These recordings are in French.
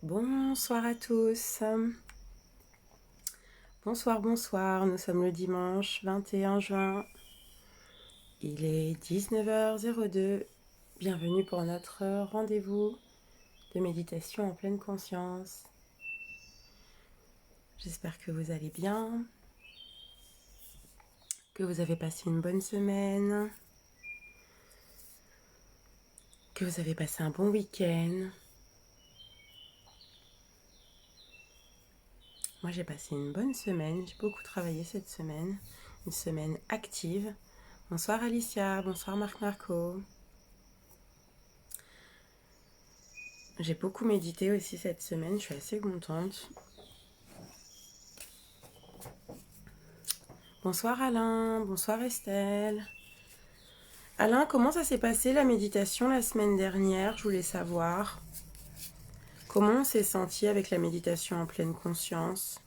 Bonsoir à tous. Bonsoir, bonsoir. Nous sommes le dimanche 21 juin. Il est 19h02. Bienvenue pour notre rendez-vous de méditation en pleine conscience. J'espère que vous allez bien, que vous avez passé une bonne semaine, que vous avez passé un bon week-end. Moi, j'ai passé une bonne semaine. J'ai beaucoup travaillé cette semaine. Une semaine active. Bonsoir Alicia, bonsoir Marc Marco. J'ai beaucoup médité aussi cette semaine, je suis assez contente. Bonsoir Alain, bonsoir Estelle. Alain, comment ça s'est passé la méditation la semaine dernière? Je voulais savoir. Comment on s'est senti avec la méditation en pleine conscience?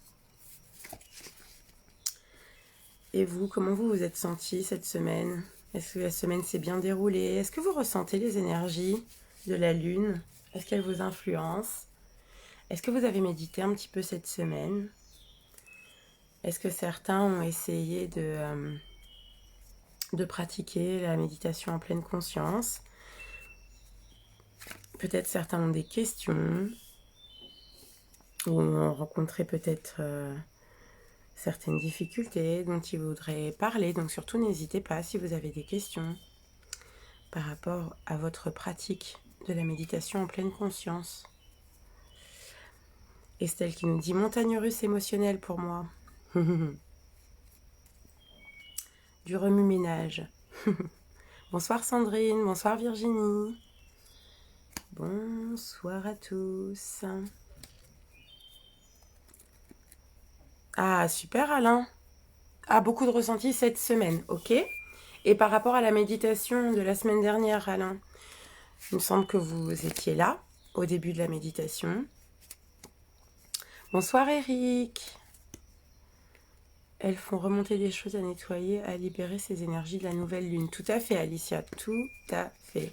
Et vous, comment vous vous êtes senti cette semaine? Est-ce que la semaine s'est bien déroulée? Est-ce que vous ressentez les énergies de la lune? Est-ce qu'elles vous influencent? Est-ce que vous avez médité un petit peu cette semaine? Est-ce que certains ont essayé de pratiquer la méditation en pleine conscience? Peut-être certains ont des questions ou ont rencontré peut-être certaines difficultés dont ils voudraient parler. Donc surtout n'hésitez pas si vous avez des questions par rapport à votre pratique de la méditation en pleine conscience. Estelle qui nous dit montagne russe émotionnelle pour moi. Du remue-ménage. Bonsoir Sandrine, bonsoir Virginie. Bonsoir à tous. Ah, super Alain. Ah, beaucoup de ressentis cette semaine, ok. Et par rapport à la méditation de la semaine dernière, Alain, il me semble que vous étiez là, au début de la méditation. Bonsoir Eric. Elles font remonter des choses à nettoyer, à libérer ces énergies de la nouvelle lune. Tout à fait, Alicia, tout à fait.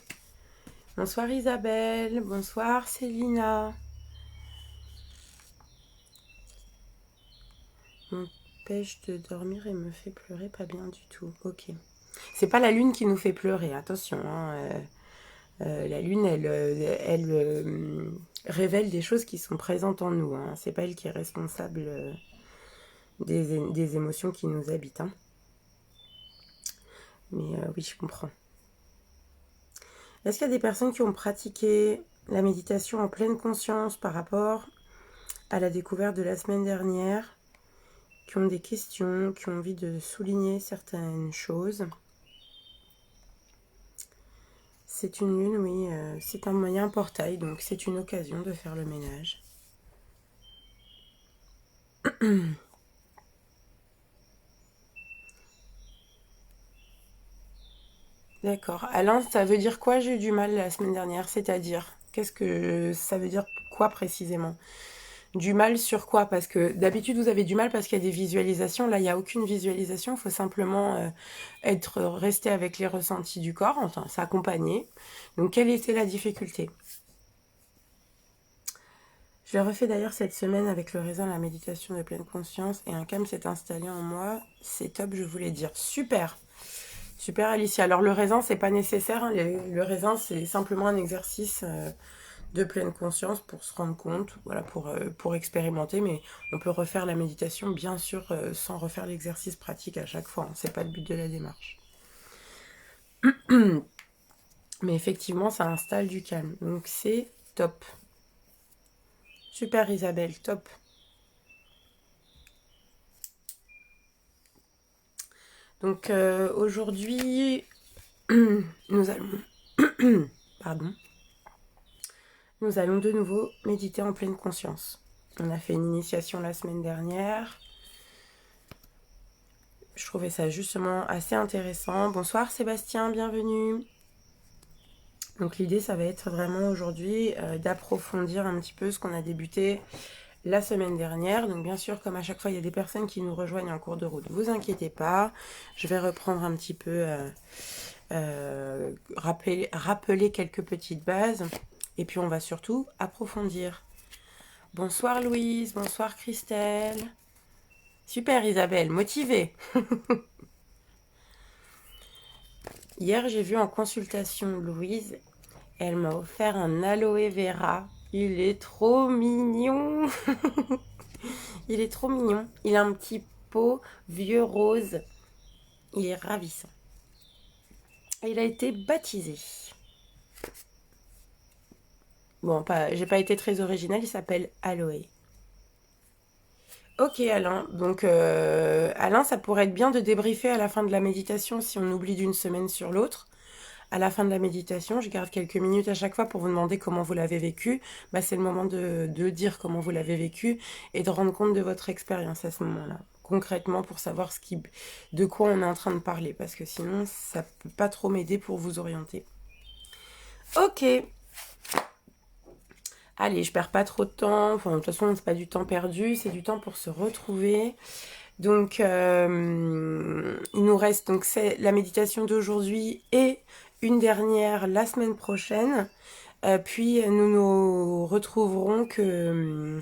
Bonsoir Isabelle, bonsoir Célina. M'empêche de dormir et me fait pleurer, pas bien du tout. Ok. C'est pas la lune qui nous fait pleurer, attention. La lune, elle révèle des choses qui sont présentes en nous. Hein. C'est pas elle qui est responsable des émotions qui nous habitent. Hein. Mais oui, je comprends. Est-ce qu'il y a des personnes qui ont pratiqué la méditation en pleine conscience par rapport à la découverte de la semaine dernière, qui ont des questions, qui ont envie de souligner certaines choses? C'est une lune, oui, c'est un moyen portail, donc c'est une occasion de faire le ménage. D'accord. Alain, ça veut dire quoi j'ai eu du mal la semaine dernière? C'est-à-dire, qu'est-ce que ça veut dire quoi précisément? Du mal sur quoi? Parce que d'habitude vous avez du mal parce qu'il y a des visualisations. Là, il n'y a aucune visualisation. Il faut simplement rester avec les ressentis du corps, enfin s'accompagner. Donc, quelle était la difficulté? Je l'ai refait d'ailleurs cette semaine avec le raisin, la méditation de pleine conscience, et un calme s'est installé en moi. C'est top, je voulais dire. Super! Super Alicia. Alors le raisin, c'est pas nécessaire. Hein. Le raisin, c'est simplement un exercice de pleine conscience pour se rendre compte, voilà, pour expérimenter. Mais on peut refaire la méditation, bien sûr, sans refaire l'exercice pratique à chaque fois. Hein. C'est pas le but de la démarche. Mais effectivement, ça installe du calme. Donc c'est top. Super Isabelle, top. Donc aujourd'hui, nous allons... Pardon. Nous allons de nouveau méditer en pleine conscience. On a fait une initiation la semaine dernière. Je trouvais ça justement assez intéressant. Bonsoir Sébastien, bienvenue. Donc l'idée, ça va être vraiment aujourd'hui d'approfondir un petit peu ce qu'on a débuté la semaine dernière. Donc bien sûr, comme à chaque fois, il y a des personnes qui nous rejoignent en cours de route. Ne vous inquiétez pas, je vais reprendre un petit peu, rappeler quelques petites bases. Et puis on va surtout approfondir. Bonsoir Louise, bonsoir Christelle. Super Isabelle, motivée. Hier, j'ai vu en consultation Louise. Elle m'a offert un aloe vera. Il est trop mignon. Il est trop mignon. Il a un petit pot vieux rose. Il est ravissant. Il a été baptisé. Bon, j'ai pas été très originale. Il s'appelle Aloe. Ok Alain, donc Alain, ça pourrait être bien de débriefer à la fin de la méditation si on oublie d'une semaine sur l'autre. À la fin de la méditation, je garde quelques minutes à chaque fois pour vous demander comment vous l'avez vécu. Bah, c'est le moment de dire comment vous l'avez vécu et de rendre compte de votre expérience à ce moment-là. Concrètement pour savoir de quoi on est en train de parler. Parce que sinon, ça peut pas trop m'aider pour vous orienter. Ok. Allez, je perds pas trop de temps. Enfin, de toute façon, c'est pas du temps perdu, c'est du temps pour se retrouver. Donc, il nous reste donc c'est la méditation d'aujourd'hui et une dernière la semaine prochaine. Puis nous nous retrouverons que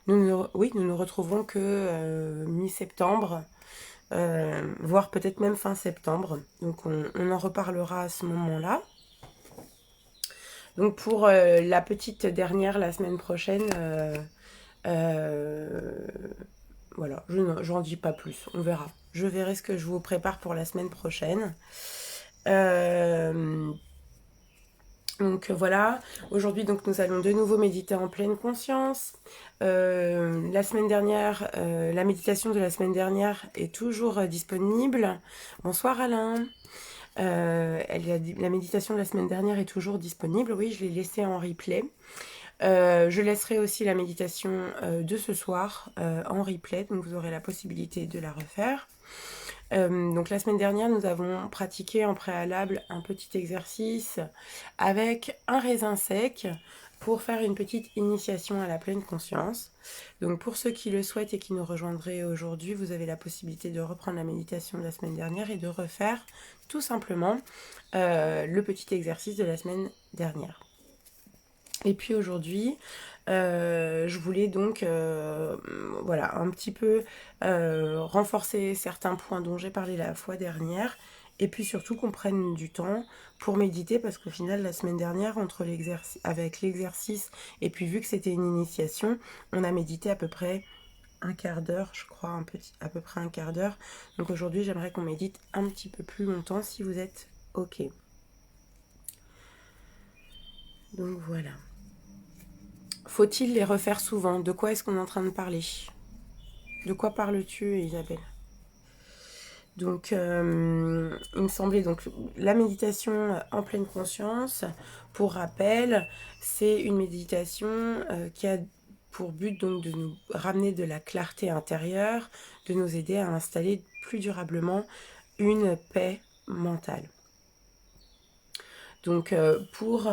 nous nous retrouverons que mi-septembre, voire peut-être même fin septembre. Donc on en reparlera à ce moment-là. Donc pour la petite dernière la semaine prochaine, voilà, je n'en dis pas plus, on verra. Je verrai ce que je vous prépare pour la semaine prochaine. Donc voilà, aujourd'hui donc nous allons de nouveau méditer en pleine conscience. La semaine dernière, la méditation de la semaine dernière est toujours disponible. Bonsoir Alain. La méditation de la semaine dernière est toujours disponible. Oui, je l'ai laissée en replay. Je laisserai aussi la méditation de ce soir en replay, donc vous aurez la possibilité de la refaire. Donc la semaine dernière, nous avons pratiqué en préalable un petit exercice avec un raisin sec pour faire une petite initiation à la pleine conscience. Donc pour ceux qui le souhaitent et qui nous rejoindraient aujourd'hui, vous avez la possibilité de reprendre la méditation de la semaine dernière et de refaire tout simplement le petit exercice de la semaine dernière. Et puis aujourd'hui, je voulais donc voilà, un petit peu renforcer certains points dont j'ai parlé la fois dernière. Et puis surtout qu'on prenne du temps pour méditer parce qu'au final, la semaine dernière, avec l'exercice et puis vu que c'était une initiation, on a médité à peu près un quart d'heure, je crois, à peu près un quart d'heure. Donc aujourd'hui, j'aimerais qu'on médite un petit peu plus longtemps si vous êtes OK. Donc voilà. Faut-il les refaire souvent? De quoi est-ce qu'on est en train de parler? De quoi parles-tu, Isabelle? Donc, il me semblait donc la méditation en pleine conscience. Pour rappel, c'est une méditation qui a pour but donc de nous ramener de la clarté intérieure, de nous aider à installer plus durablement une paix mentale. Donc pour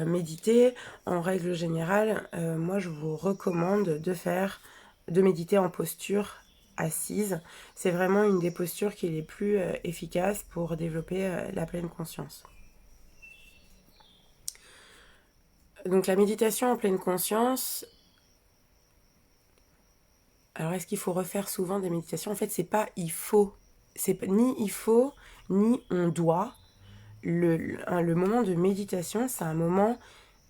méditer, en règle générale, moi je vous recommande de méditer en posture assise. C'est vraiment une des postures qui est les plus efficaces pour développer la pleine conscience. Donc la méditation en pleine conscience, alors est-ce qu'il faut refaire souvent des méditations? En fait, c'est pas il faut, ni il faut, ni on doit. Le moment de méditation, c'est un moment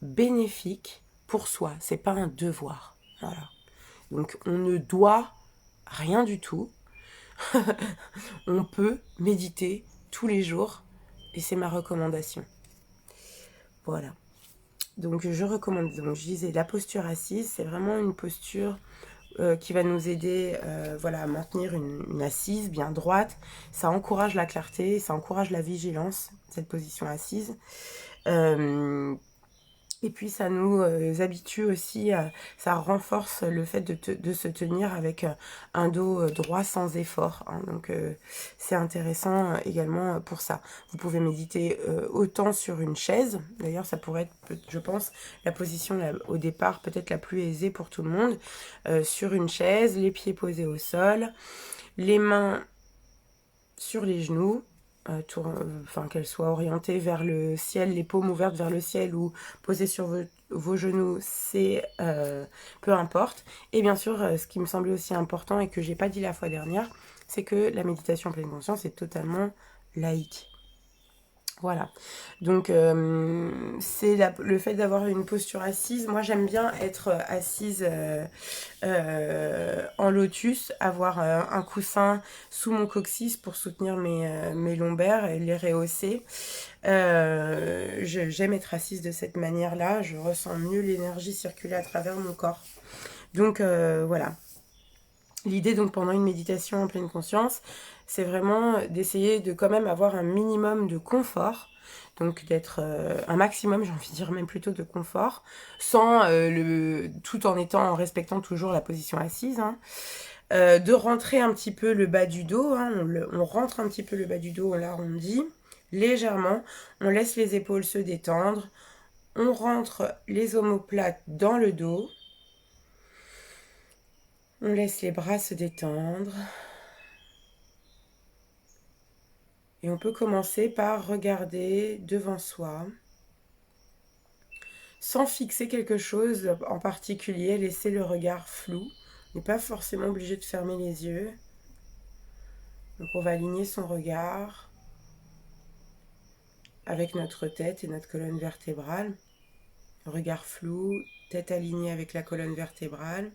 bénéfique pour soi, c'est pas un devoir. Voilà. Donc on ne doit rien du tout. On peut méditer tous les jours et c'est ma recommandation. Voilà. Donc je recommande, donc je disais la posture assise, c'est vraiment une posture qui va nous aider voilà, à maintenir une assise bien droite. Ça encourage la clarté, ça encourage la vigilance, cette position assise. Et puis ça nous habitue aussi, ça renforce le fait de se tenir avec un dos droit sans effort. Hein. Donc c'est intéressant également pour ça. Vous pouvez méditer autant sur une chaise. D'ailleurs ça pourrait être, je pense, la position au départ peut-être la plus aisée pour tout le monde. Sur une chaise, les pieds posés au sol, les mains sur les genoux. qu'elle soit orientée vers le ciel, les paumes ouvertes vers le ciel ou posée sur vos genoux, c'est peu importe. Et bien sûr, ce qui me semblait aussi important et que j'ai pas dit la fois dernière, c'est que la méditation en pleine conscience est totalement laïque. Voilà, donc c'est le fait d'avoir une posture assise. Moi j'aime bien être assise en lotus, avoir un coussin sous mon coccyx pour soutenir mes lombaires et les rehausser. J'aime être assise de cette manière-là, je ressens mieux l'énergie circuler à travers mon corps. Donc voilà. L'idée donc pendant une méditation en pleine conscience, c'est vraiment d'essayer de quand même avoir un minimum de confort, donc d'être un maximum, j'ai envie de dire même plutôt de confort, sans tout en respectant toujours la position assise, hein. De rentrer un petit peu le bas du dos, hein, on rentre un petit peu le bas du dos, on l'arrondit légèrement, on laisse les épaules se détendre, on rentre les omoplates dans le dos. On laisse les bras se détendre. Et on peut commencer par regarder devant soi, sans fixer quelque chose en particulier, laisser le regard flou. On n'est pas forcément obligé de fermer les yeux. Donc on va aligner son regard avec notre tête et notre colonne vertébrale. Regard flou, tête alignée avec la colonne vertébrale.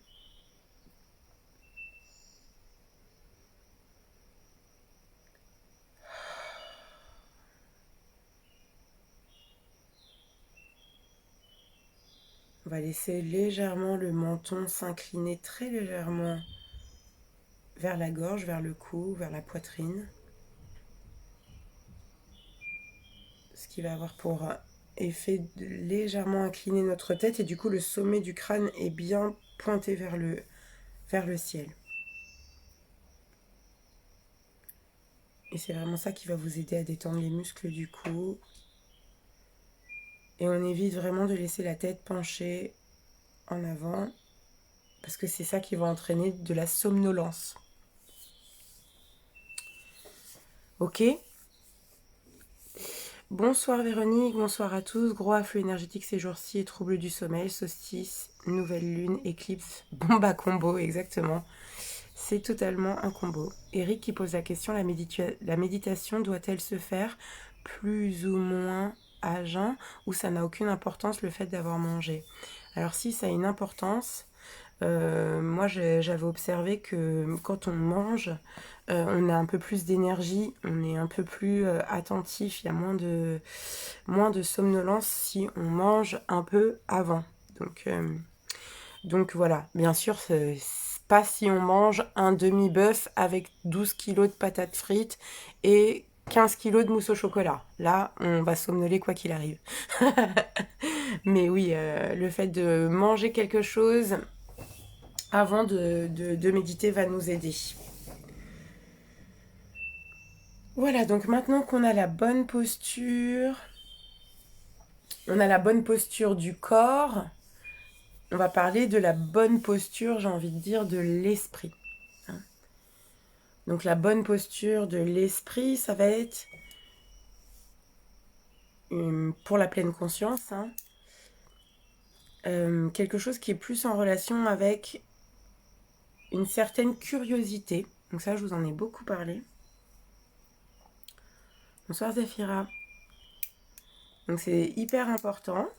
On va laisser légèrement le menton s'incliner très légèrement vers la gorge, vers le cou, vers la poitrine. Ce qui va avoir pour effet de légèrement incliner notre tête et du coup le sommet du crâne est bien pointé vers le ciel. Et c'est vraiment ça qui va vous aider à détendre les muscles du cou. Et on évite vraiment de laisser la tête pencher en avant parce que c'est ça qui va entraîner de la somnolence. Ok ? Bonsoir Véronique, bonsoir à tous. Gros afflux énergétique ces jours-ci et troubles du sommeil, solstice, nouvelle lune, éclipse, bombe à combo, exactement. C'est totalement un combo. Eric qui pose la question, la méditation doit-elle se faire plus ou moins à jeun ou ça n'a aucune importance le fait d'avoir mangé? Alors si ça a une importance, moi j'avais observé que quand on mange, on a un peu plus d'énergie, on est un peu plus attentif, il y a moins de somnolence si on mange un peu avant. Donc voilà, bien sûr, c'est pas si on mange un demi-bœuf avec 12 kilos de patates frites et 15 kilos de mousse au chocolat. Là, on va somnoler quoi qu'il arrive. Mais oui, le fait de manger quelque chose avant de méditer va nous aider. Voilà, donc maintenant qu'on a la bonne posture, on a la bonne posture du corps, on va parler de la bonne posture, j'ai envie de dire, de l'esprit. Donc la bonne posture de l'esprit, ça va être, pour la pleine conscience, quelque chose qui est plus en relation avec une certaine curiosité. Donc ça, je vous en ai beaucoup parlé. Bonsoir Zafira. Donc c'est hyper important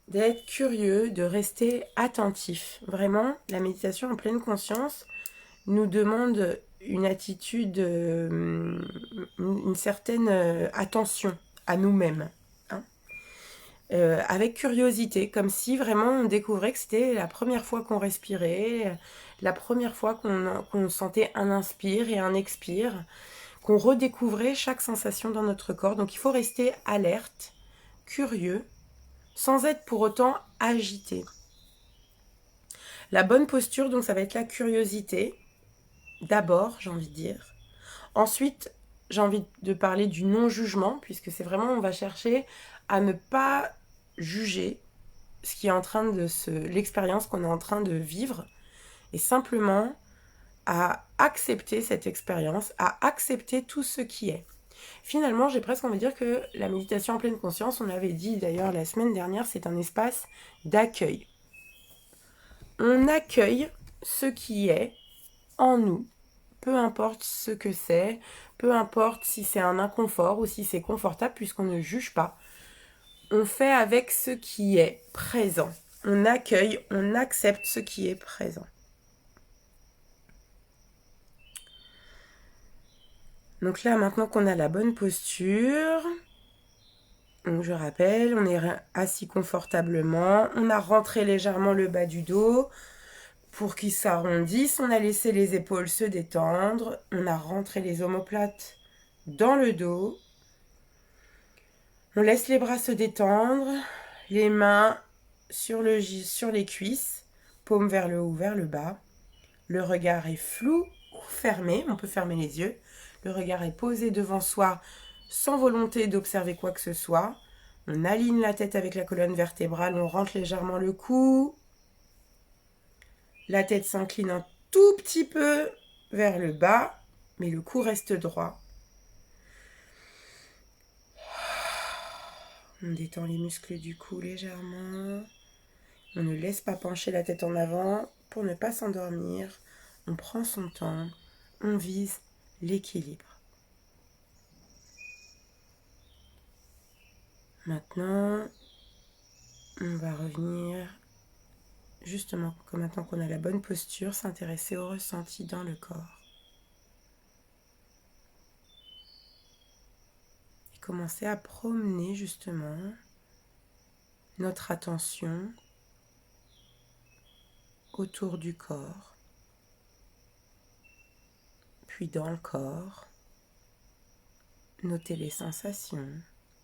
d'être curieux, de rester attentif. Vraiment, la méditation en pleine conscience nous demande une attitude, une certaine attention à nous-mêmes. Avec curiosité, comme si vraiment on découvrait que c'était la première fois qu'on respirait, la première fois qu'on sentait un inspire et un expire, qu'on redécouvrait chaque sensation dans notre corps. Donc il faut rester alerte, curieux, sans être pour autant agité. La bonne posture, donc ça va être la curiosité, d'abord, j'ai envie de dire. Ensuite, j'ai envie de parler du non-jugement, puisque c'est vraiment, on va chercher à ne pas juger ce qui est en train de l'expérience qu'on est en train de vivre, et simplement à accepter cette expérience, à accepter tout ce qui est. Finalement, j'ai presque envie de dire que la méditation en pleine conscience, on l'avait dit d'ailleurs la semaine dernière, c'est un espace d'accueil. On accueille ce qui est en nous, peu importe ce que c'est, peu importe si c'est un inconfort ou si c'est confortable, puisqu'on ne juge pas. On fait avec ce qui est présent. On accueille, on accepte ce qui est présent. Donc là, maintenant qu'on a la bonne posture, donc je rappelle, on est assis confortablement, on a rentré légèrement le bas du dos pour qu'il s'arrondisse, on a laissé les épaules se détendre, on a rentré les omoplates dans le dos, on laisse les bras se détendre, les mains sur les cuisses, paume vers le haut, vers le bas. Le regard est flou ou fermé, on peut fermer les yeux. Le regard est posé devant soi sans volonté d'observer quoi que ce soit. On aligne la tête avec la colonne vertébrale, on rentre légèrement le cou. La tête s'incline un tout petit peu vers le bas, mais le cou reste droit. On détend les muscles du cou légèrement. On ne laisse pas pencher la tête en avant pour ne pas s'endormir. On prend son temps. On vise l'équilibre. Maintenant, on va revenir, justement, comme maintenant qu'on a la bonne posture, s'intéresser au ressenti dans le corps. Et commencer à promener, justement, notre attention autour du corps, puis dans le corps. Noter les sensations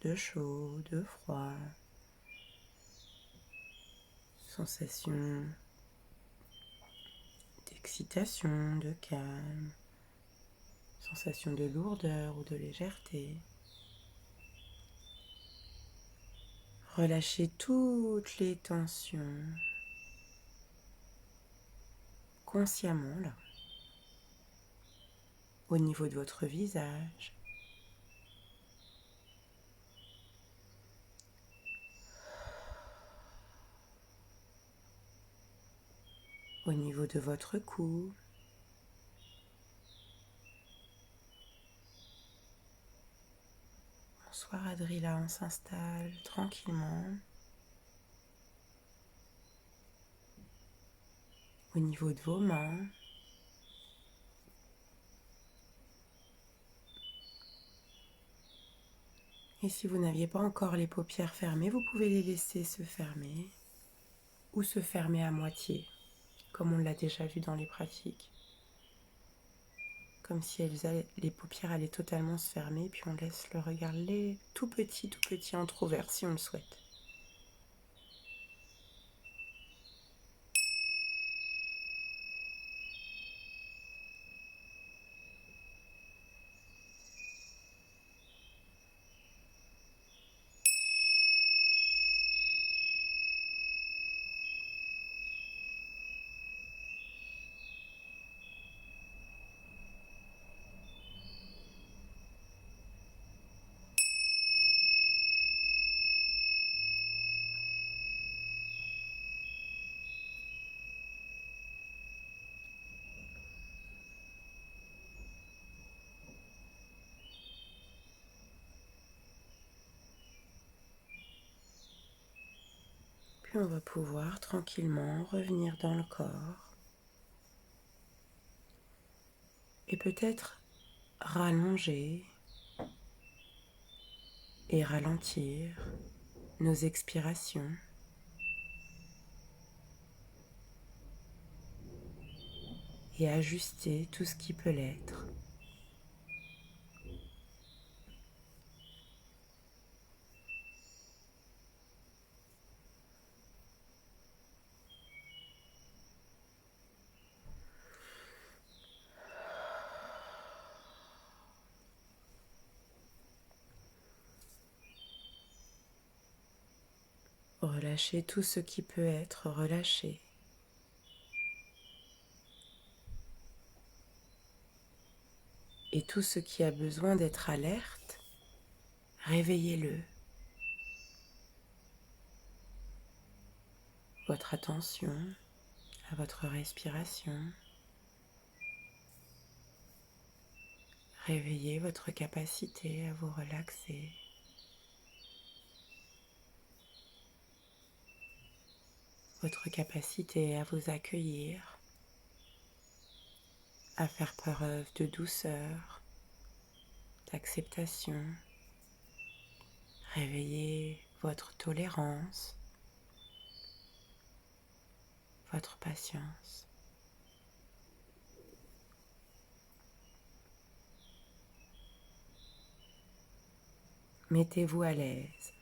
de chaud, de froid, sensations d'excitation, de calme, sensations de lourdeur ou de légèreté. Relâchez toutes les tensions consciemment là, au niveau de votre visage. Au niveau de votre cou. Bonsoir Adrila, on s'installe tranquillement. Au niveau de vos mains. Et si vous n'aviez pas encore les paupières fermées, vous pouvez les laisser se fermer ou se fermer à moitié, comme on l'a déjà vu dans les pratiques. Comme si les paupières allaient totalement se fermer, puis on laisse le regard tout petit entrouvert si on le souhaite. Puis on va pouvoir tranquillement revenir dans le corps et peut-être rallonger et ralentir nos expirations. Et ajuster tout ce qui peut l'être. Relâchez tout ce qui peut être relâché. Et tout ce qui a besoin d'être alerte, Réveillez-le. Votre attention à votre respiration. Réveillez votre capacité à vous relaxer. Votre capacité à vous accueillir, à faire preuve de douceur, d'acceptation. Réveillez votre tolérance, votre patience. Mettez-vous à l'aise.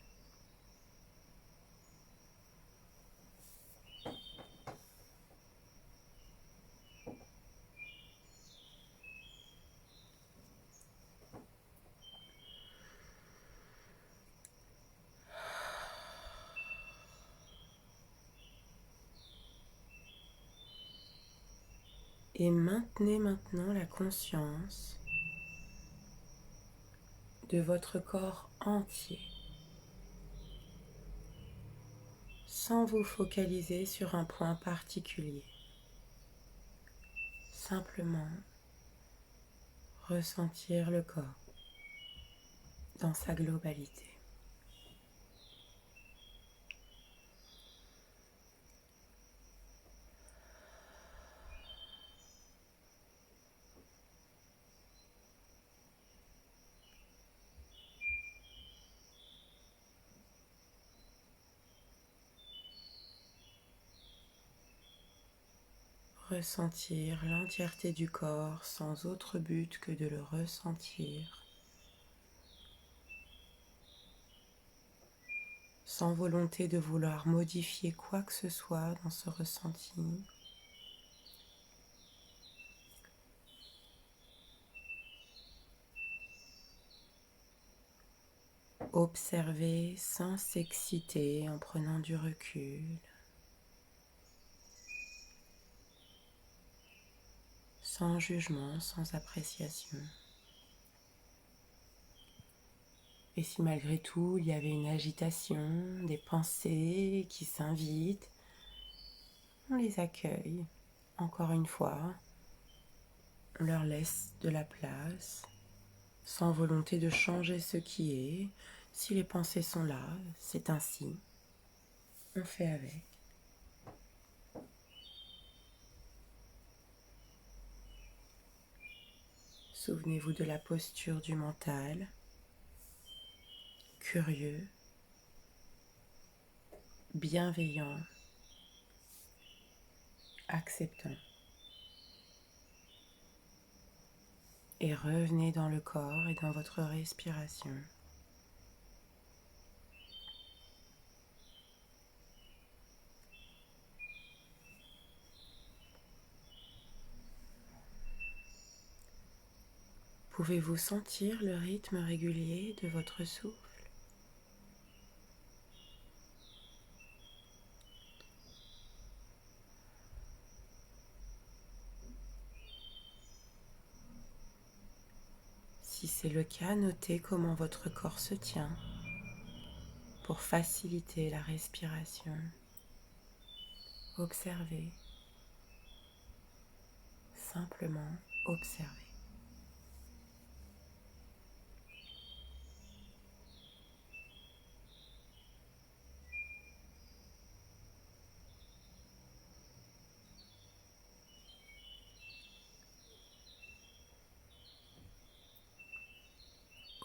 Et maintenez maintenant la conscience de votre corps entier, sans vous focaliser sur un point particulier. Simplement ressentir le corps dans sa globalité. Ressentir l'entièreté du corps sans autre but que de le ressentir, sans volonté de vouloir modifier quoi que ce soit dans ce ressenti. Observer sans s'exciter en prenant du recul, sans jugement, sans appréciation. Et si malgré tout il y avait une agitation, des pensées qui s'invitent, on les accueille. Encore une fois, on leur laisse de la place, sans volonté de changer ce qui est. Si les pensées sont là, c'est ainsi. On fait avec. Souvenez-vous de la posture du mental, curieux, bienveillant, acceptant. Et revenez dans le corps et dans votre respiration. Pouvez-vous sentir le rythme régulier de votre souffle ? Si c'est le cas, notez comment votre corps se tient pour faciliter la respiration. Observez, simplement observez.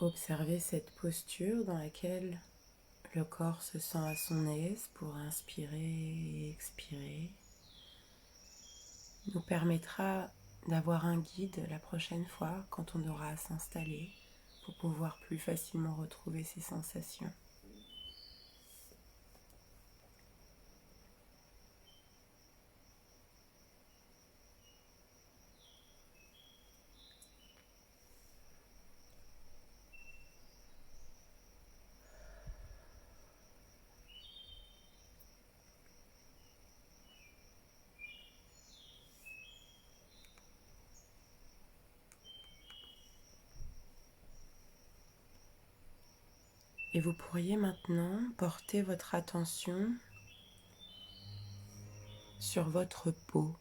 Observez cette posture dans laquelle le corps se sent à son aise pour inspirer et expirer. Nous permettra d'avoir un guide la prochaine fois quand on aura à s'installer pour pouvoir plus facilement retrouver ces sensations. Et vous pourriez maintenant porter votre attention sur votre peau.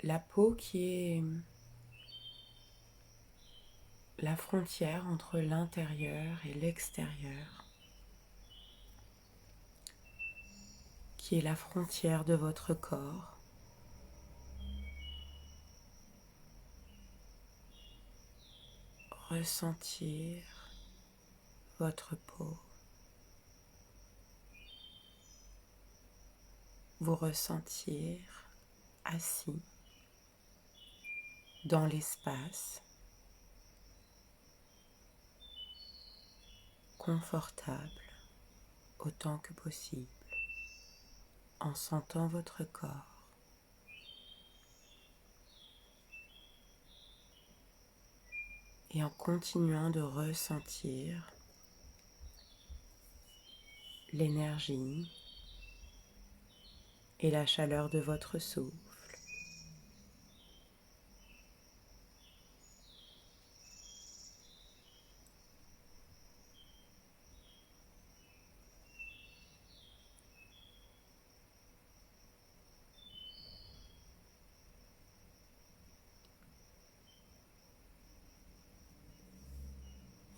La peau qui est la frontière entre l'intérieur et l'extérieur, qui est la frontière de votre corps. Ressentir votre peau. Vous ressentir assis dans l'espace, confortable autant que possible, en sentant votre corps. Et en continuant de ressentir l'énergie et la chaleur de votre souffle.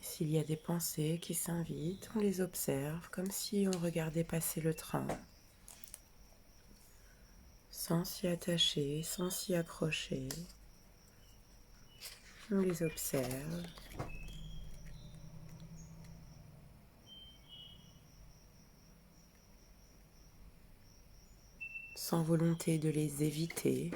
S'il y a des pensées qui s'invitent, on les observe comme si on regardait passer le train, sans s'y attacher, sans s'y accrocher. On les observe. Sans volonté de les éviter.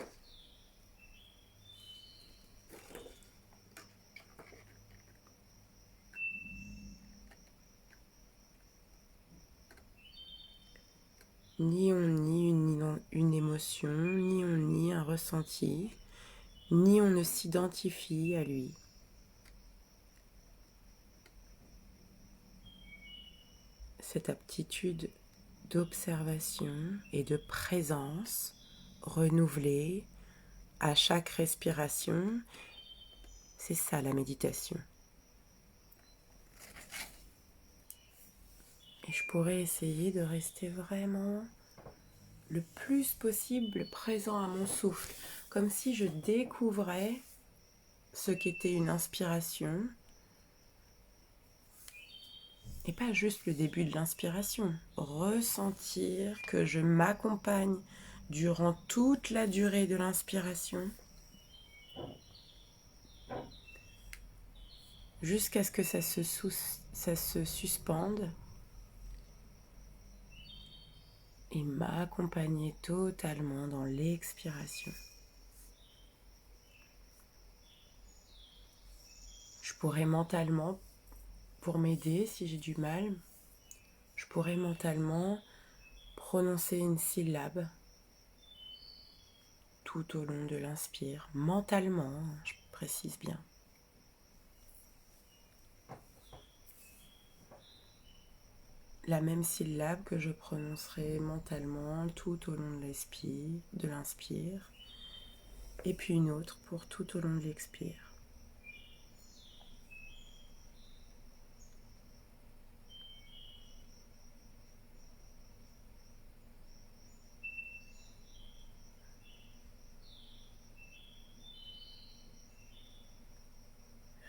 Ni on nie une émotion, ni on nie un ressenti, ni on ne s'identifie à lui. Cette aptitude d'observation et de présence renouvelée à chaque respiration, c'est ça la méditation. Et je pourrais essayer de rester vraiment le plus possible présent à mon souffle, comme si je découvrais ce qu'était une inspiration, et pas juste le début de l'inspiration. Ressentir que je m'accompagne durant toute la durée de l'inspiration, jusqu'à ce que ça se suspende, et m'accompagner totalement dans l'expiration. Je pourrais mentalement, pour m'aider si j'ai du mal, je pourrais mentalement prononcer une syllabe tout au long de l'inspire, mentalement, je précise bien. La même syllabe que je prononcerai mentalement tout au long de l'inspire, et puis une autre pour tout au long de l'expire.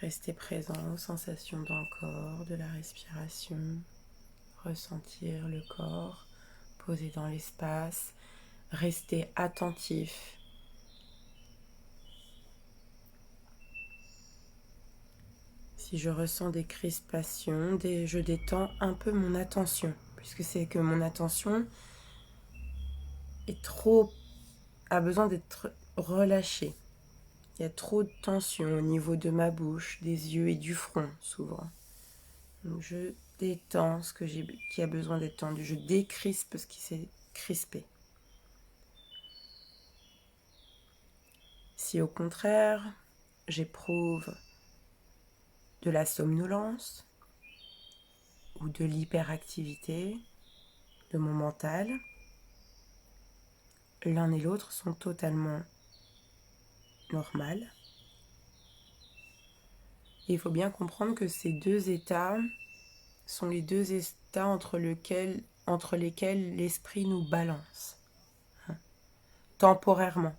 Rester présent aux sensations dans le corps, de la respiration, ressentir le corps posé dans l'espace, rester attentif. Si je ressens des crispations, je détends un peu mon attention, puisque c'est que mon attention a besoin d'être relâchée. Il y a trop de tension au niveau de ma bouche, des yeux et du front, souvent. Donc je détends qui a besoin d'être tendu. Je décrispe ce qui s'est crispé. Si au contraire, j'éprouve de la somnolence ou de l'hyperactivité de mon mental, l'un et l'autre sont totalement normales. Et il faut bien comprendre que ces deux états sont les deux états entre lesquels l'esprit nous balance, temporairement,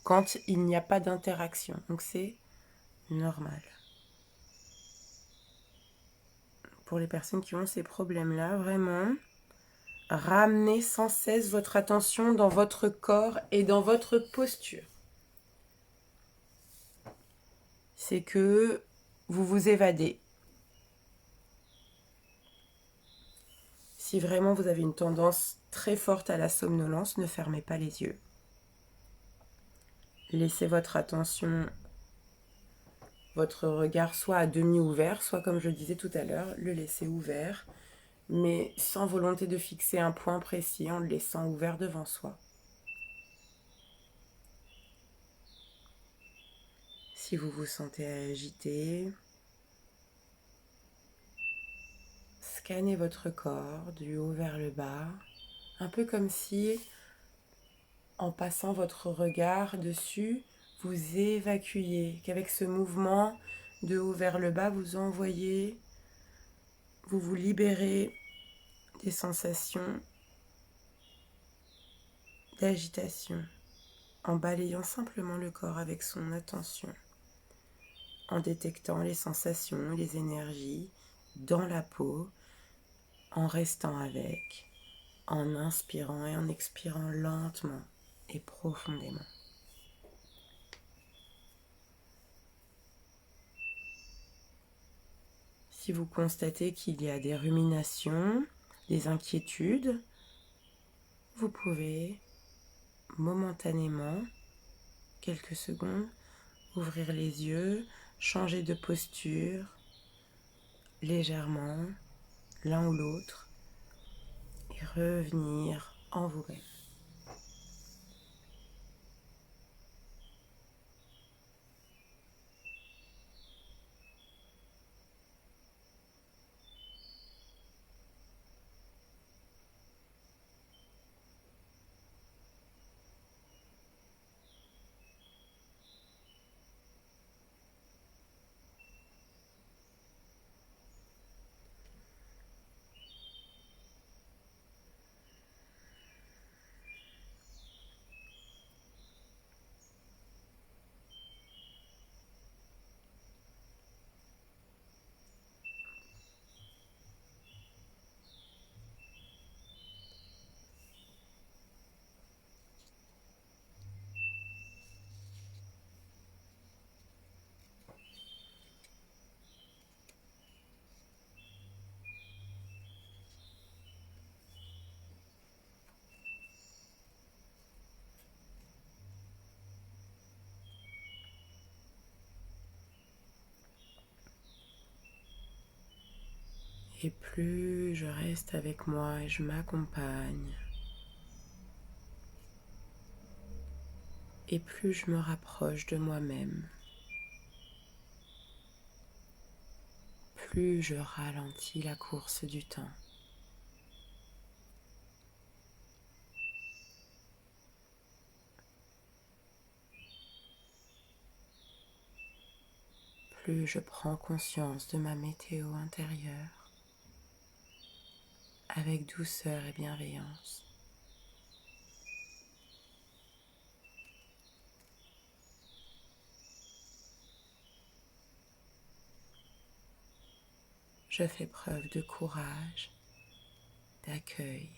quand il n'y a pas d'interaction. Donc c'est normal. Pour les personnes qui ont ces problèmes-là, vraiment, ramenez sans cesse votre attention dans votre corps et dans votre posture. C'est que vous vous évadez. Si vraiment vous avez une tendance très forte à la somnolence, ne fermez pas les yeux. Laissez votre attention, votre regard soit à demi ouvert, soit comme je le disais tout à l'heure, le laisser ouvert, mais sans volonté de fixer un point précis, en le laissant ouvert devant soi. Si vous vous sentez agité, scannez votre corps du haut vers le bas, un peu comme si, en passant votre regard dessus, vous évacuiez, qu'avec ce mouvement de haut vers le bas, vous envoyez, vous vous libérez des sensations d'agitation, en balayant simplement le corps avec son attention, en détectant les sensations, les énergies dans la peau, en restant avec, en inspirant et en expirant lentement et profondément. Si vous constatez qu'il y a des ruminations, des inquiétudes, vous pouvez momentanément, quelques secondes, ouvrir les yeux, changer de posture légèrement, l'un ou l'autre, et revenir en vous-même. Et plus je reste avec moi et je m'accompagne, et plus je me rapproche de moi-même, plus je ralentis la course du temps. Plus je prends conscience de ma météo intérieure avec douceur et bienveillance. Je fais preuve de courage, d'accueil.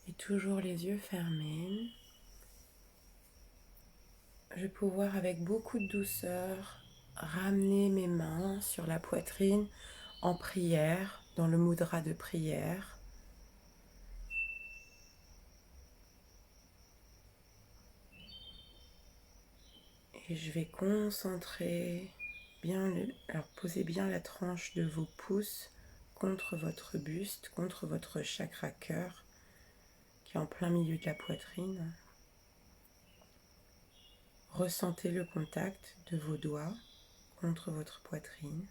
Et toujours les yeux fermés, je vais pouvoir avec beaucoup de douceur ramener mes mains sur la poitrine en prière, dans le mudra de prière. Et je vais concentrer bien, alors posez bien la tranche de vos pouces contre votre buste, contre votre chakra cœur. qui est en plein milieu de la poitrine. Ressentez le contact de vos doigts contre votre poitrine.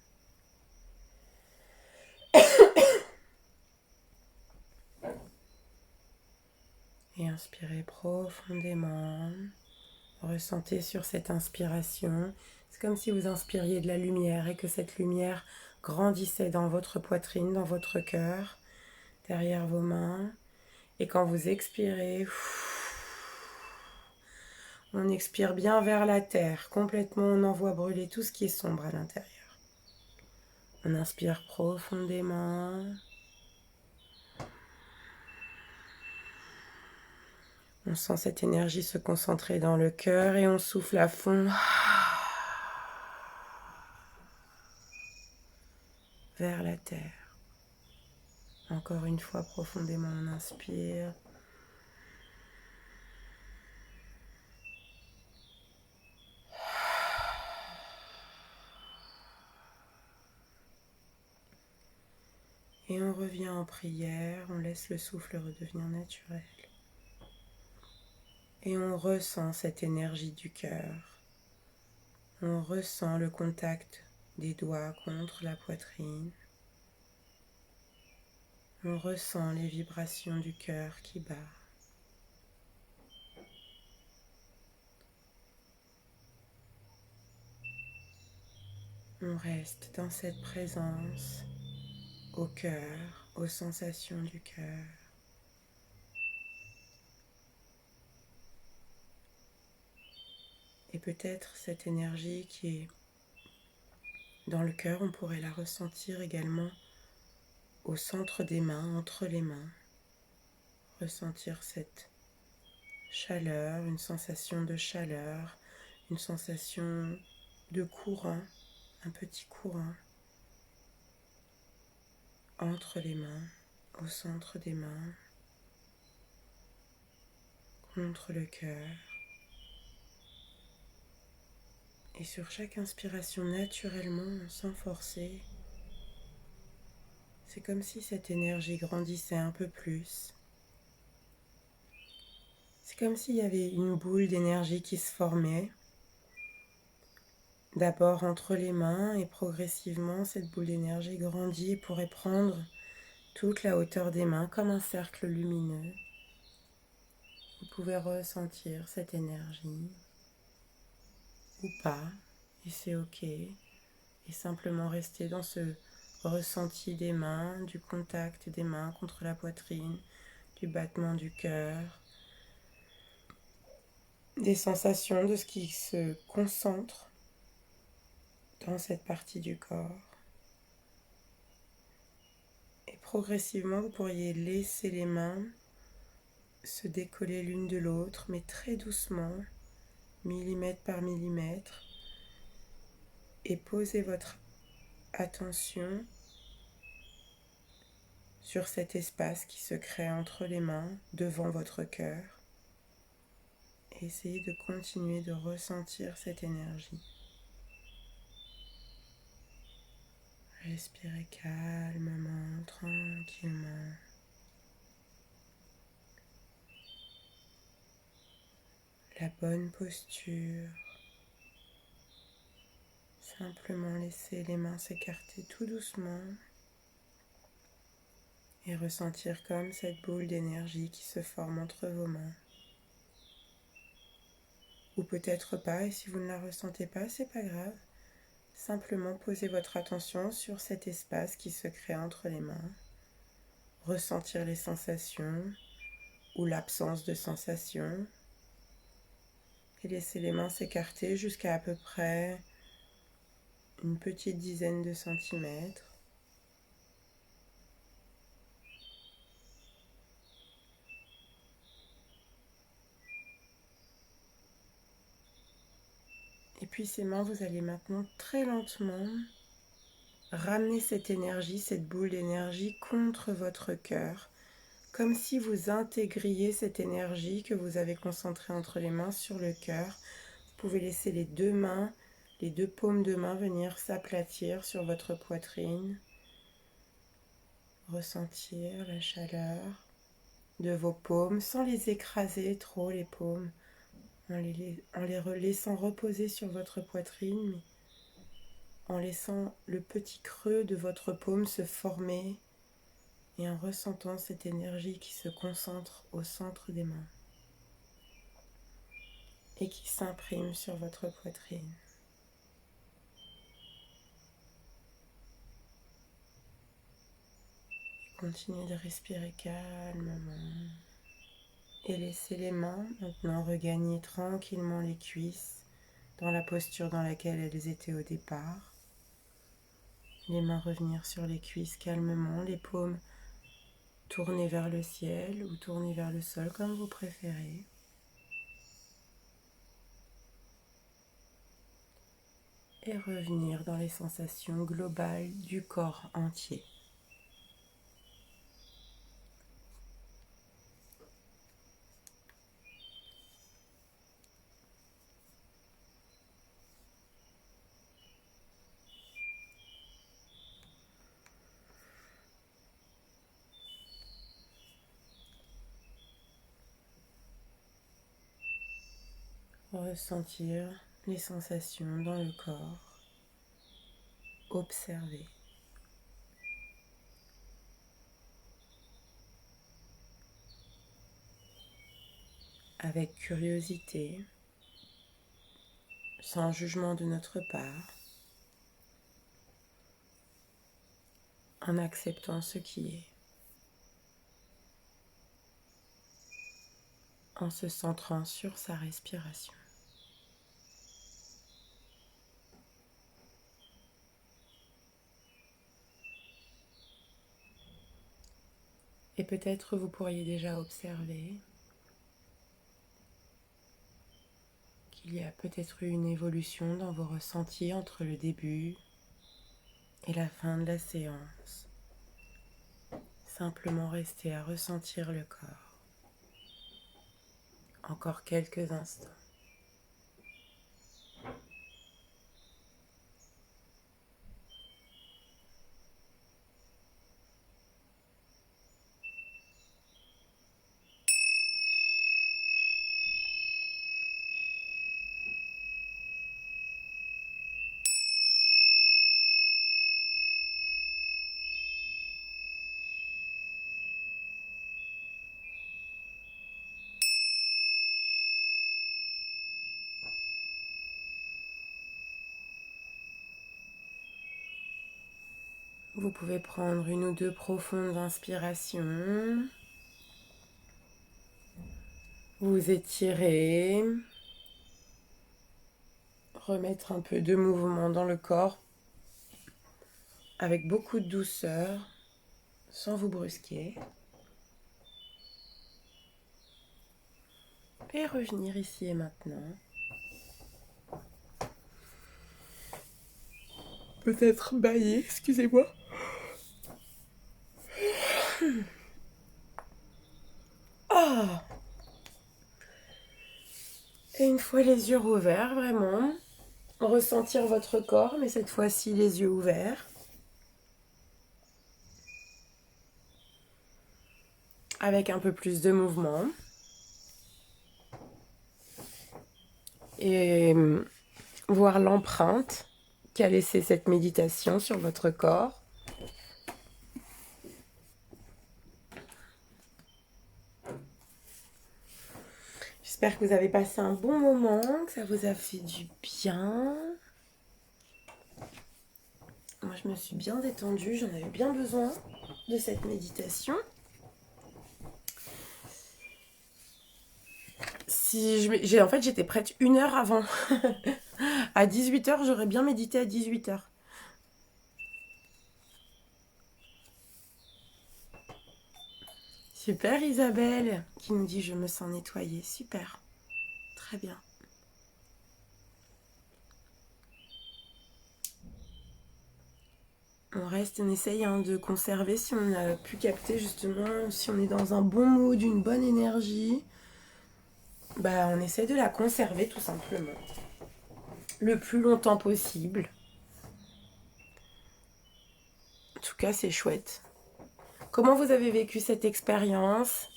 Et inspirez profondément. Ressentez sur cette inspiration. C'est comme si vous inspiriez de la lumière et que cette lumière grandissait dans votre poitrine, dans votre cœur, derrière vos mains. Et quand vous expirez, on expire bien vers la terre. Complètement, on envoie brûler tout ce qui est sombre à l'intérieur. On inspire profondément. On sent cette énergie se concentrer dans le cœur et on souffle à fond vers la terre. Encore une fois, profondément, on inspire. Et on revient en prière, on laisse le souffle redevenir naturel. Et on ressent cette énergie du cœur. On ressent le contact des doigts contre la poitrine. On ressent les vibrations du cœur qui bat. On reste dans cette présence au cœur, aux sensations du cœur. Et peut-être cette énergie qui est dans le cœur, on pourrait la ressentir également au centre des mains, entre les mains. Ressentir cette chaleur, une sensation de chaleur, une sensation de courant, un petit courant entre les mains, au centre des mains, contre le cœur. Et sur chaque inspiration, naturellement, sans forcer, c'est comme si cette énergie grandissait un peu plus. C'est comme s'il y avait une boule d'énergie qui se formait. D'abord entre les mains et progressivement, cette boule d'énergie grandit et pourrait prendre toute la hauteur des mains comme un cercle lumineux. Vous pouvez ressentir cette énergie ou pas, et c'est ok. Et simplement rester dans ce ressenti des mains, du contact des mains contre la poitrine, du battement du cœur, des sensations de ce qui se concentre dans cette partie du corps. Et progressivement, vous pourriez laisser les mains se décoller l'une de l'autre, mais très doucement, millimètre par millimètre, et poser votre attention sur cet espace qui se crée entre les mains, devant votre cœur. Et essayez de continuer de ressentir cette énergie. Respirez calmement, tranquillement. La bonne posture. Simplement laisser les mains s'écarter tout doucement et ressentir comme cette boule d'énergie qui se forme entre vos mains. Ou peut-être pas, et si vous ne la ressentez pas, c'est pas grave. Simplement posez votre attention sur cet espace qui se crée entre les mains. Ressentir les sensations ou l'absence de sensations. Et laisser les mains s'écarter jusqu'à peu près une petite dizaine de centimètres. Et puis ces mains, vous allez maintenant très lentement ramener cette énergie, cette boule d'énergie contre votre cœur. Comme si vous intégriez cette énergie que vous avez concentrée entre les mains sur le cœur. Vous pouvez laisser les deux mains, les deux paumes de main venir s'aplatir sur votre poitrine. Ressentir la chaleur de vos paumes, sans les écraser trop les paumes, en les laissant reposer sur votre poitrine, mais en laissant le petit creux de votre paume se former et en ressentant cette énergie qui se concentre au centre des mains et qui s'imprime sur votre poitrine. Continuez de respirer calmement et laissez les mains maintenant regagner tranquillement les cuisses dans la posture dans laquelle elles étaient au départ. Les mains revenir sur les cuisses calmement, les paumes tourner vers le ciel ou tourner vers le sol comme vous préférez. Et revenir dans les sensations globales du corps entier. Ressentir les sensations dans le corps. Observer. Avec curiosité, sans jugement de notre part, en acceptant ce qui est, en se centrant sur sa respiration. Et peut-être vous pourriez déjà observer qu'il y a peut-être eu une évolution dans vos ressentis entre le début et la fin de la séance. Simplement rester à ressentir le corps. Encore quelques instants. Vous pouvez prendre une ou deux profondes inspirations. Vous étirez. Remettre un peu de mouvement dans le corps avec beaucoup de douceur, sans vous brusquer. Et revenir ici et maintenant. Peut-être bâiller, excusez-moi. Ah. Et une fois les yeux ouverts, vraiment, ressentir votre corps, mais cette fois-ci les yeux ouverts. Avec un peu plus de mouvement. Et voir l'empreinte qu'a laissé cette méditation sur votre corps. J'espère que vous avez passé un bon moment, que ça vous a fait du bien. Moi, je me suis bien détendue, j'en avais bien besoin de cette méditation. En fait, j'étais prête 1 heure avant. À 18h, j'aurais bien médité à 18h. Super Isabelle, qui nous dit je me sens nettoyée. Super, très bien. On reste, on essaye de conserver si on a pu capter justement, si on est dans un bon mood, une bonne énergie. On essaie de la conserver tout simplement. Le plus longtemps possible. En tout cas, c'est chouette. Comment vous avez vécu cette expérience ?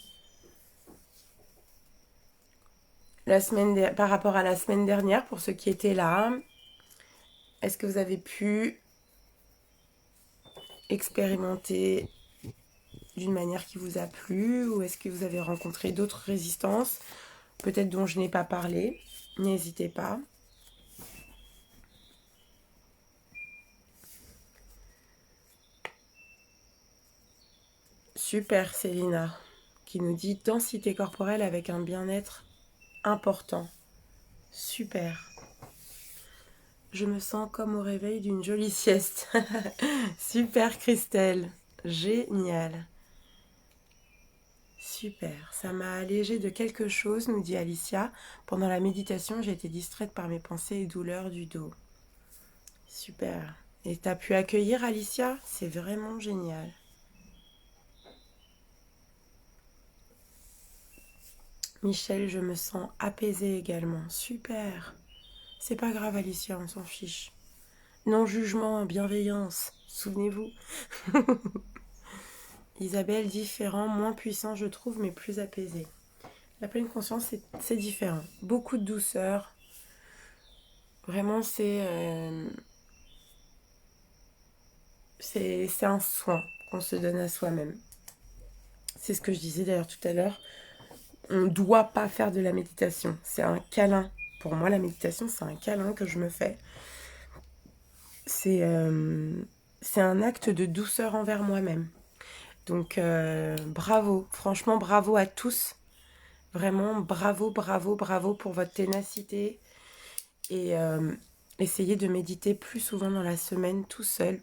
par rapport à la semaine dernière, pour ceux qui étaient là, est-ce que vous avez pu expérimenter d'une manière qui vous a plu, ou est-ce que vous avez rencontré d'autres résistances, peut-être dont je n'ai pas parlé? N'hésitez pas. Super, Célina, qui nous dit densité corporelle avec un bien-être important. Super. Je me sens comme au réveil d'une jolie sieste. Super, Christelle. Génial. Super. Ça m'a allégé de quelque chose, nous dit Alicia. Pendant la méditation, j'ai été distraite par mes pensées et douleurs du dos. Super. Et t'as pu accueillir Alicia? C'est vraiment génial. Michel, je me sens apaisée également. Super. C'est pas grave, Alicia, on s'en fiche. Non-jugement, bienveillance, souvenez-vous. Isabelle, différent, moins puissant, je trouve, mais plus apaisé. La pleine conscience, c'est différent. Beaucoup de douceur. Vraiment, c'est un soin qu'on se donne à soi-même. C'est ce que je disais d'ailleurs tout à l'heure. On ne doit pas faire de la méditation. C'est un câlin. Pour moi, la méditation, c'est un câlin que je me fais. C'est un acte de douceur envers moi-même. Donc, bravo. Franchement, bravo à tous. Vraiment, bravo, bravo, bravo pour votre ténacité. Et essayez de méditer plus souvent dans la semaine, tout seul.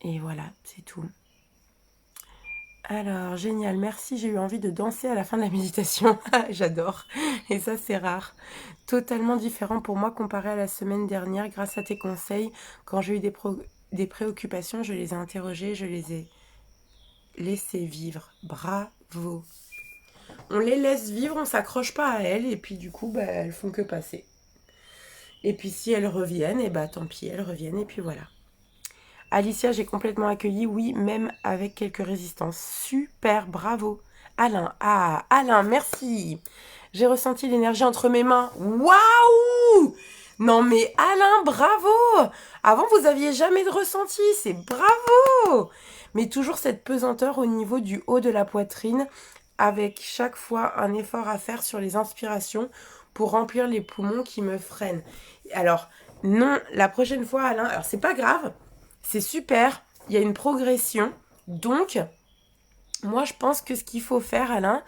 Et voilà, c'est tout. Alors, génial, merci. J'ai eu envie de danser à la fin de la méditation. J'adore. Et ça, c'est rare. Totalement différent pour moi comparé à la semaine dernière. Grâce à tes conseils, quand j'ai eu des préoccupations, je les ai interrogées, je les ai laissées vivre. Bravo. On les laisse vivre, on s'accroche pas à elles, et puis du coup, bah, elles font que passer. Et puis si elles reviennent, et bah tant pis, elles reviennent, et puis voilà. Alicia, j'ai complètement accueilli, oui, même avec quelques résistances. Super, bravo. Alain, Alain, merci. J'ai ressenti l'énergie entre mes mains. Waouh! Non mais Alain, bravo! Avant, vous aviez jamais de ressenti, c'est bravo! Mais toujours cette pesanteur au niveau du haut de la poitrine, avec chaque fois un effort à faire sur les inspirations pour remplir les poumons qui me freinent. Alors, non, la prochaine fois, Alain, alors c'est pas grave, c'est super, il y a une progression. Donc, moi, je pense que ce qu'il faut faire, Alain,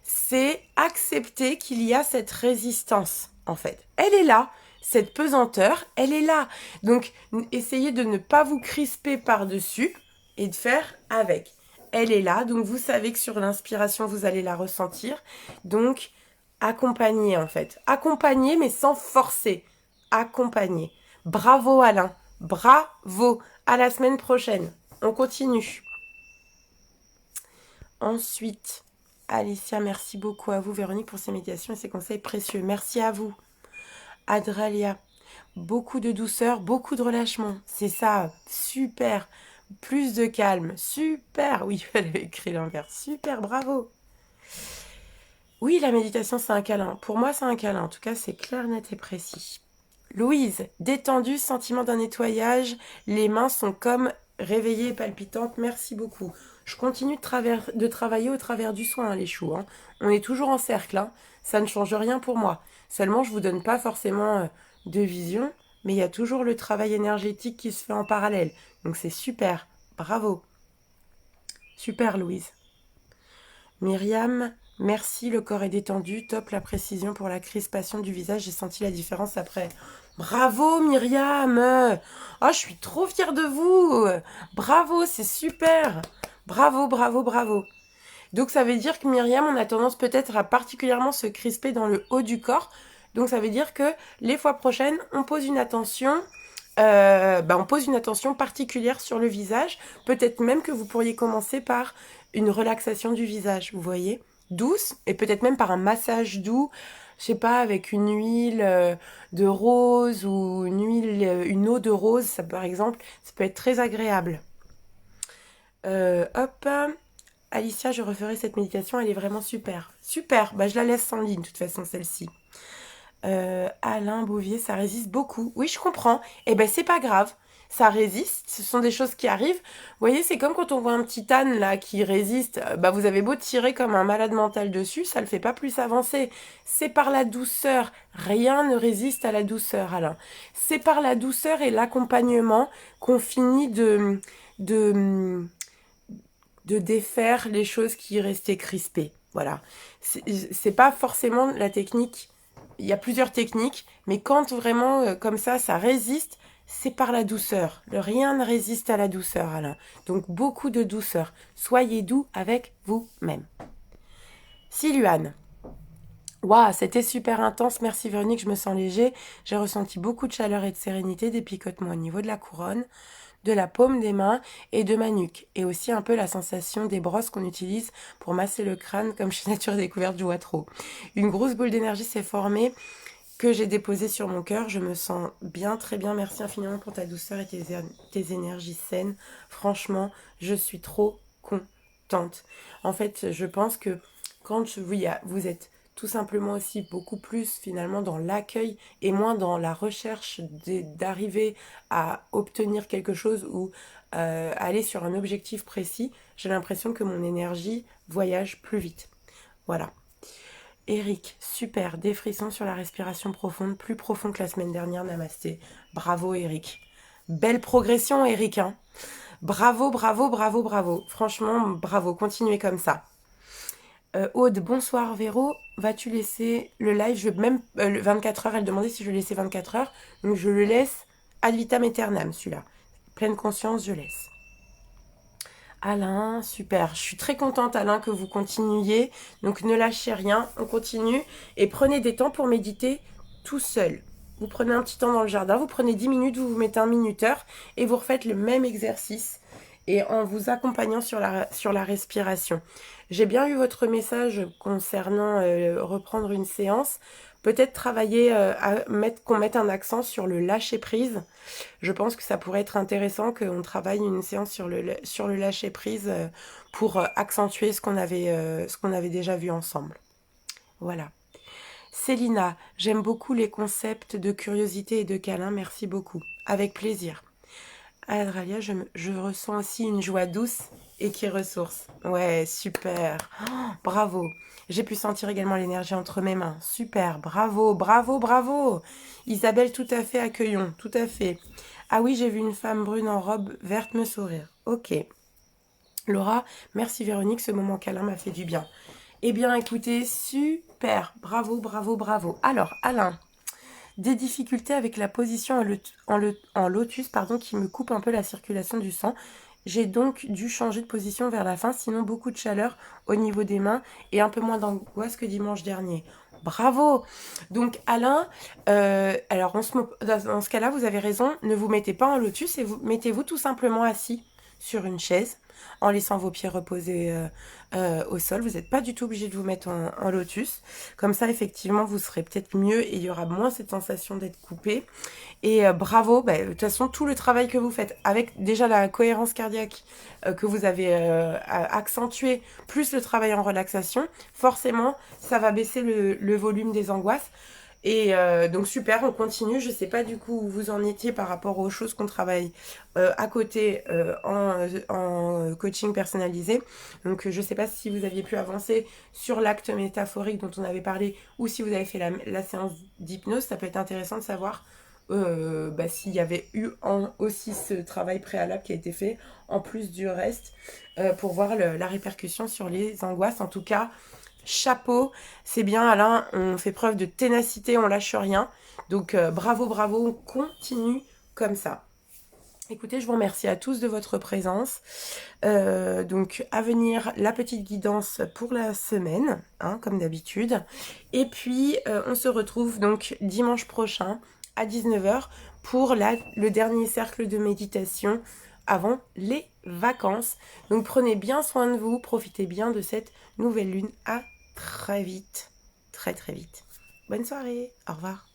c'est accepter qu'il y a cette résistance, en fait. Elle est là, cette pesanteur, elle est là. Donc, essayez de ne pas vous crisper par-dessus et de faire avec. Elle est là, donc vous savez que sur l'inspiration, vous allez la ressentir. Donc, accompagnez, en fait. Accompagnez, mais sans forcer. Accompagnez. Bravo, Alain. Bravo. À la semaine prochaine. On continue. Ensuite, Alicia, merci beaucoup à vous, Véronique, pour ces médiations et ces conseils précieux. Merci à vous. Adralia, beaucoup de douceur, beaucoup de relâchement. C'est ça, super. Plus de calme, super. Oui, elle avait écrit l'inverse. Super, bravo. Oui, la méditation, c'est un câlin. Pour moi, c'est un câlin. En tout cas, c'est clair, net et précis. Louise, détendue, sentiment d'un nettoyage. Les mains sont comme réveillées et palpitantes. Merci beaucoup. Je continue de travailler au travers du soin, les choux. Hein. On est toujours en cercle. Hein. Ça ne change rien pour moi. Seulement, je ne vous donne pas forcément de vision, mais il y a toujours le travail énergétique qui se fait en parallèle. Donc c'est super. Bravo. Super, Louise. Myriam, merci, le corps est détendu. Top la précision pour la crispation du visage. J'ai senti la différence après. Bravo, Myriam. Oh, je suis trop fière de vous. Bravo, c'est super. Bravo, bravo, bravo. Donc ça veut dire que Myriam, on a tendance peut-être à particulièrement se crisper dans le haut du corps. Donc ça veut dire que les fois prochaines, on pose une attention. On pose une attention particulière sur le visage. Peut-être même que vous pourriez commencer par une relaxation du visage, vous voyez, douce, et peut-être même par un massage doux, je sais pas, avec une huile de rose ou une eau de rose, ça par exemple, ça peut être très agréable. Hop. Alicia, je referai cette méditation, elle est vraiment super. Super, bah je la laisse en ligne, de toute façon, celle-ci. Alain Bouvier, ça résiste beaucoup. Oui, je comprends. Eh ben, c'est pas grave. Ça résiste, ce sont des choses qui arrivent. Vous voyez, c'est comme quand on voit un petit âne là qui résiste. Bah, vous avez beau tirer comme un malade mental dessus, ça le fait pas plus avancer. C'est par la douceur. Rien ne résiste à la douceur, Alain. C'est par la douceur et l'accompagnement qu'on finit de, de défaire les choses qui restaient crispées. Voilà. C'est pas forcément la technique. Il y a plusieurs techniques, mais quand vraiment comme ça résiste, c'est par la douceur. Le rien ne résiste à la douceur, Alain. Donc beaucoup de douceur. Soyez doux avec vous-même. Siluane. Waouh, c'était super intense. Merci Véronique, je me sens léger. J'ai ressenti beaucoup de chaleur et de sérénité, des picotements au niveau de la couronne, de la paume des mains et de ma nuque. Et aussi un peu la sensation des brosses qu'on utilise pour masser le crâne, comme chez Nature Découverte, je vois trop. Une grosse boule d'énergie s'est formée que j'ai déposée sur mon cœur. Je me sens bien, très bien. Merci infiniment pour ta douceur et tes énergies saines. Franchement, je suis trop contente. En fait, je pense que quand vous êtes tout simplement aussi beaucoup plus finalement dans l'accueil et moins dans la recherche d'arriver à obtenir quelque chose ou aller sur un objectif précis, j'ai l'impression que mon énergie voyage plus vite. Voilà. Eric, super, des frissons sur la respiration profonde, plus profond que la semaine dernière, namasté. Bravo Eric. Belle progression Eric, hein. Bravo, bravo, bravo, bravo. Franchement, bravo, continuez comme ça. Aude, bonsoir Véro, vas-tu laisser le live? Je même le 24 heures, elle demandait si je laissais 24 heures, donc je le laisse ad vitam aeternam celui-là. Pleine conscience, je laisse. Alain, super, je suis très contente Alain que vous continuiez, donc ne lâchez rien, on continue et prenez des temps pour méditer tout seul. Vous prenez un petit temps dans le jardin, vous prenez 10 minutes, vous vous mettez un minuteur et vous refaites le même exercice et en vous accompagnant sur la respiration. J'ai bien eu votre message concernant reprendre une séance. Peut-être travailler qu'on mette un accent sur le lâcher prise. Je pense que ça pourrait être intéressant qu'on travaille une séance sur le lâcher prise pour accentuer ce qu'on avait déjà vu ensemble. Voilà. Célina, j'aime beaucoup les concepts de curiosité et de câlin. Merci beaucoup. Avec plaisir. Adralia, je ressens aussi une joie douce et qui ressource. Ouais, super. Oh, bravo. J'ai pu sentir également l'énergie entre mes mains. Super. Bravo, bravo, bravo. Isabelle, tout à fait accueillons. Tout à fait. Ah oui, j'ai vu une femme brune en robe verte me sourire. Ok. Laura, merci Véronique, ce moment câlin m'a fait du bien. Eh bien, écoutez, super. Bravo, bravo, bravo. Alors, Alain. Des difficultés avec la position en lotus qui me coupe un peu la circulation du sang. J'ai donc dû changer de position vers la fin, sinon beaucoup de chaleur au niveau des mains et un peu moins d'angoisse que dimanche dernier. Bravo! Donc Alain, alors dans ce cas-là, vous avez raison, ne vous mettez pas en lotus et mettez-vous tout simplement assis sur une chaise en laissant vos pieds reposer au sol. Vous n'êtes pas du tout obligé de vous mettre en lotus. Comme ça, effectivement, vous serez peut-être mieux et il y aura moins cette sensation d'être coupé. Et bravo, de toute façon, tout le travail que vous faites avec déjà la cohérence cardiaque que vous avez accentué, plus le travail en relaxation, forcément, ça va baisser le volume des angoisses. Et donc super, on continue. Je sais pas du coup où vous en étiez par rapport aux choses qu'on travaille à côté en coaching personnalisé. Donc je sais pas si vous aviez pu avancer sur l'acte métaphorique dont on avait parlé ou si vous avez fait la séance d'hypnose. Ça peut être intéressant de savoir s'il y avait eu aussi ce travail préalable qui a été fait en plus du reste pour voir la répercussion sur les angoisses. En tout cas, chapeau, c'est bien Alain, on fait preuve de ténacité, on lâche rien. Donc bravo, bravo, on continue comme ça. Écoutez, je vous remercie à tous de votre présence. Donc à venir la petite guidance pour la semaine, hein, comme d'habitude. Et puis on se retrouve donc dimanche prochain à 19h pour le dernier cercle de méditation avant les vacances. Donc prenez bien soin de vous, profitez bien de cette nouvelle lune. À très vite, très très vite. Bonne soirée, au revoir.